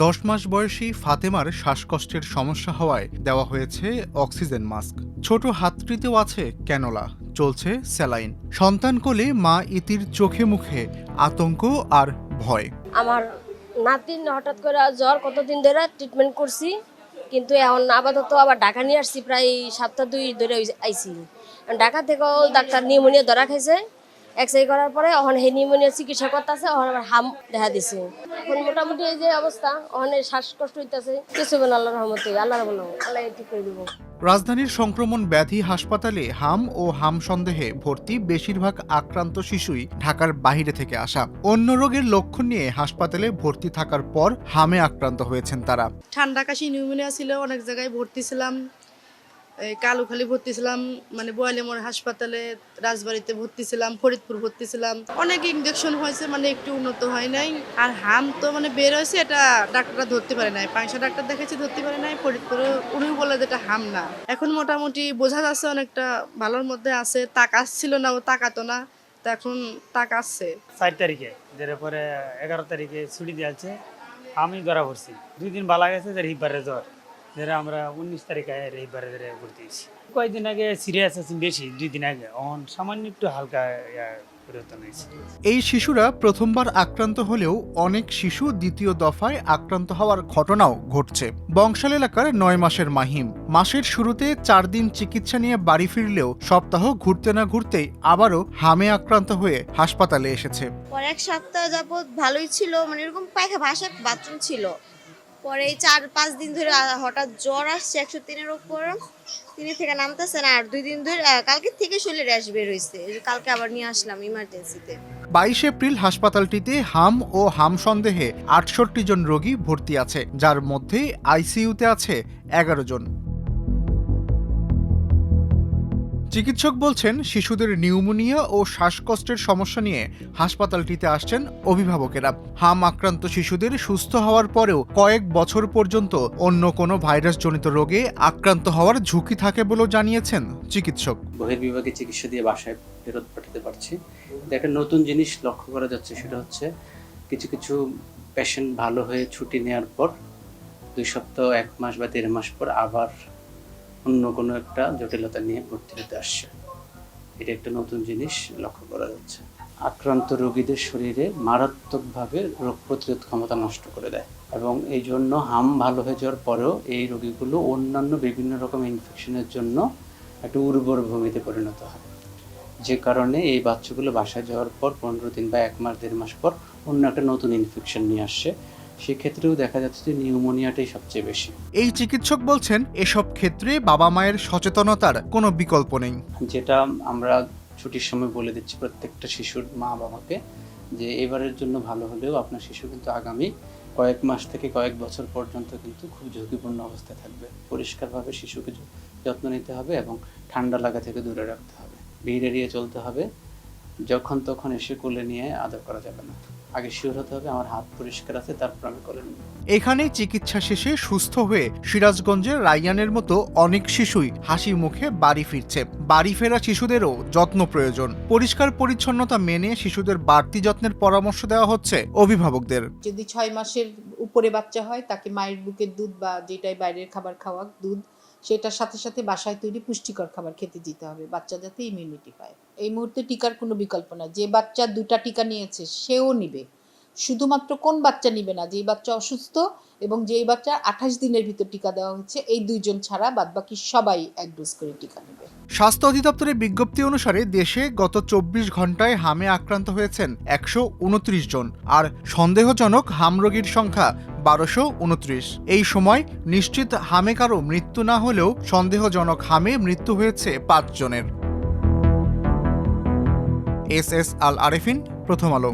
10 মাস বয়সী ফাতেমার শ্বাসকষ্টের সমস্যা হওয়ায় দেওয়া হয়েছে অক্সিজেন মাস্ক। ছোট হাতটিতেও আছে ক্যানোলা, চলছে স্যালাইন। সন্তান কোলে মা ইতির চোখে মুখে আতঙ্ক আর ভয়। আমার নাতির হঠাৎ করে জ্বর, কতদিন ধরে ট্রিটমেন্ট করছি, কিন্তু এখন আপাতত আবার ঢাকা নিয়ে আসছি, প্রায় সপ্তাহ 2 ধরে আইছি। ঢাকা থেকেও ডাক্তার নিউমোনিয়া ধরা খাইছে, এক্সরে করার পরে এখন সেই নিউমোনিয়া চিকিৎসা করতেছে, এখন আবার হাম দেখা দিছে। এখন মোটামুটি এই যে অবস্থা, ওখানে শ্বাসকষ্ট হইতেছে, কিছু হবে না আল্লাহর রহমতে, আল্লাহর বলো, আল্লাহ ঠিক করে দিব। রাজধানীর সংক্রমণ ব্যাধি হাসপাতালে হাম ও হাম সন্দেহে ভর্তি বেশিরভাগ আক্রান্ত শিশুই ঢাকার বাইরে থেকে আসা। অন্য রোগের লক্ষণ নিয়ে হাসপাতালে ভর্তি থাকার পর হামে আক্রান্ত হয়েছেন তারা। ঠান্ডা কাশি নিউমোনিয়া ছিল, অনেক জায়গায় ভর্তি ছিলাম, কালুখালী ভর্তি ছিলাম, মানে বোয়ালিমোড় হাসপাতালে, রাজবাড়িতে ভর্তি ছিলাম, ফরিদপুর ভর্তি ছিলাম। অনেক ইনজেকশন হয়েছে, মানে একটু উন্নত হয় নাই। আর হাম তো মানে বের হয়েছে, এটা ডাক্তাররা ধরতে পারে নাই। পাংশা ডাক্তার দেখেছি, ধরতে পারে নাই। ফরিদপুরে উনিও বলে যে এটা হাম না। এখন মোটামুটি বোঝা যাচ্ছে অনেকটা ভালোর মধ্যে আছে। তাক আসছিল না, ও তাকাতো না, তা এখন তাক আসছে। 4 তারিখে পরে 11 তারিখে ছুটি দিয়েছে। আমি ধরা পড়ছি 2 দিন ভালো গেছে, যে রবিবারে জ্বর, যেটা আমরা 19 তারিখে রবিবারে ভর্তি হয়েছি। কয়েকদিন আগে সিরিয়াস আছি বেশি, 2 দিন আগে সামান্য একটু হালকা পরিবর্তন হয়েছে। এই শিশুরা প্রথমবার আক্রান্ত হলেও অনেক শিশু দ্বিতীয় দফায় আক্রান্ত হওয়ার ঘটনাও ঘটছে। বংশাল এলাকার 9 মাসের মাহিম মাসের শুরুতে 4 দিন চিকিৎসা নিয়ে বাড়ি ফিরলেও সপ্তাহ ঘুরতে না ঘুরতেই আবারও হামে আক্রান্ত হয়ে হাসপাতালে এসেছে। পরে 1 সপ্তাহ যাবত ভালোই ছিল, মানে এরকম বাসায় বাথরুম ছিল। পরে 4-5 দিন ধরে হঠাৎ জ্বর আসছে 103-এর উপর, 3 থেকে নামতেছে না। আর 2 দিন ধরে কালকে থেকে শরীরে র্যাশ বের হয়েছে, কালকে আবার নিয়ে আসলাম ইমার্জেন্সিতে। 22 এপ্রিল হাসপাতালটিতে হাম ও হাম সন্দেহে 68 জন রোগী ভর্তি আছে, যার মধ্যে আইসিইউতে আছে 11 জন। চিকিৎসক বলছেন, শিশুদের নিউমোনিয়া ও শ্বাসকষ্টের সমস্যা নিয়ে হাসপাতালটিতে আসছেন অভিভাবকেরা। হাম আক্রান্ত শিশুদের সুস্থ হওয়ার পরেও কয়েক বছর পর্যন্ত অন্য কোনো ভাইরাসজনিত রোগে আক্রান্ত হওয়ার ঝুঁকি থাকে বলেও জানিয়েছেন চিকিৎসক। বহির্বিভাগে চিকিৎসা দিয়ে বাসায় ফেরত পাঠাতে পারছি। একটা নতুন জিনিস লক্ষ্য করা যাচ্ছে, সেটা হচ্ছে কিছু কিছু পেশেন্ট ভালো হয়ে ছুটি নেওয়ার পর 2 সপ্তাহ, 1 মাস বা 1.5 মাস পর আবার অন্য কোনো একটা জটিলতা নিয়ে ভর্তি হতে আসছে। এটা একটা নতুন জিনিস লক্ষ্য করা যাচ্ছে। আক্রান্ত রোগীদের শরীরে মারাত্মকভাবে রোগ প্রতিরোধ ক্ষমতা নষ্ট করে দেয়, এবং এই জন্য হাম ভালো হয়ে যাওয়ার পরেও এই রোগীগুলো অন্যান্য বিভিন্ন রকম ইনফেকশনের জন্য একটা উর্বর ভূমিতে পরিণত হয়, যে কারণে এই বাচ্চাগুলো বাসায় যাওয়ার পর 15 দিন বা 1 মাস 1.5 মাস পর অন্য একটা নতুন ইনফেকশন নিয়ে আসছে। সেক্ষেত্রেও দেখা যাচ্ছে যে নিউমোনিয়াটাই সবচেয়ে বেশি। এই চিকিৎসক বলছেন, এসব ক্ষেত্রে বাবা মায়ের সচেতনতার কোনো বিকল্প নেই। যেটা আমরা ছুটির সময় বলে দিচ্ছি প্রত্যেকটা শিশুর মা বাবাকে, যে এবারের জন্য ভালো হলেও আপনার শিশু কিন্তু আগামী কয়েক মাস থেকে কয়েক বছর পর্যন্ত কিন্তু খুব ঝুঁকিপূর্ণ অবস্থায় থাকবে। পরিষ্কারভাবে শিশুকে যত্ন নিতে হবে এবং ঠান্ডা লাগা থেকে দূরে রাখতে হবে। ভিড় এড়িয়ে চলতে হবে। যখন তখন এসে কোলে নিয়ে আদর করা যাবে না। আগে শিওর হতে হবে আমার হাত পরিষ্কার আছে, তারপর আমি কোলে নেব। এখানে চিকিৎসা শেষে সুস্থ হয়ে সিরাজগঞ্জের রাইয়ানের মতো অনেক শিশুই হাসি মুখে বাড়ি ফিরছে। বাড়ি ফেরা শিশুদেরও যত্ন প্রয়োজন। পরিষ্কার পরিচ্ছন্নতা মেনে শিশুদের বাড়তি যত্নের পরামর্শ দেওয়া হচ্ছে অভিভাবকদের। যদি 6 মাসের উপরে বাচ্চা হয়, তাকে মায়ের বুকের দুধ বা যেটাই বাইরের খাবার খাওয়া দুধ, সেটার সাথে সাথে বাসায় তৈরি পুষ্টিকর খাবার খেতে দিতে হবে, বাচ্চা যাতে ইমিউনিটি পায়। এই মুহূর্তে টিকার কোনো বিকল্প না। যে বাচ্চা 2টা টিকা নিয়েছে সেও নিবে। শুধুমাত্র কোন বাচ্চা নিবে না, যেই বাচ্চা অসুস্থ এবং যেই বাচ্চা 28 দিনের ভিতর টিকা দেওয়া হচ্ছে, এই 2 জন ছাড়া বাদবাকি সবাই 1 ডোজ করে টিকা নেবে। স্বাস্থ্য অধিদপ্তরের বিজ্ঞপ্তি অনুসারে দেশে গত 24 ঘন্টায় হামে আক্রান্ত হয়েছেন 129 জন, আর সন্দেহজনক হাম রোগীর সংখ্যা 1229। এই সময় নিশ্চিত হামে কারো মৃত্যু না হলেও সন্দেহজনক হামে মৃত্যু হয়েছে 5 জনের। এস আল আরেফিন, প্রথম আলো।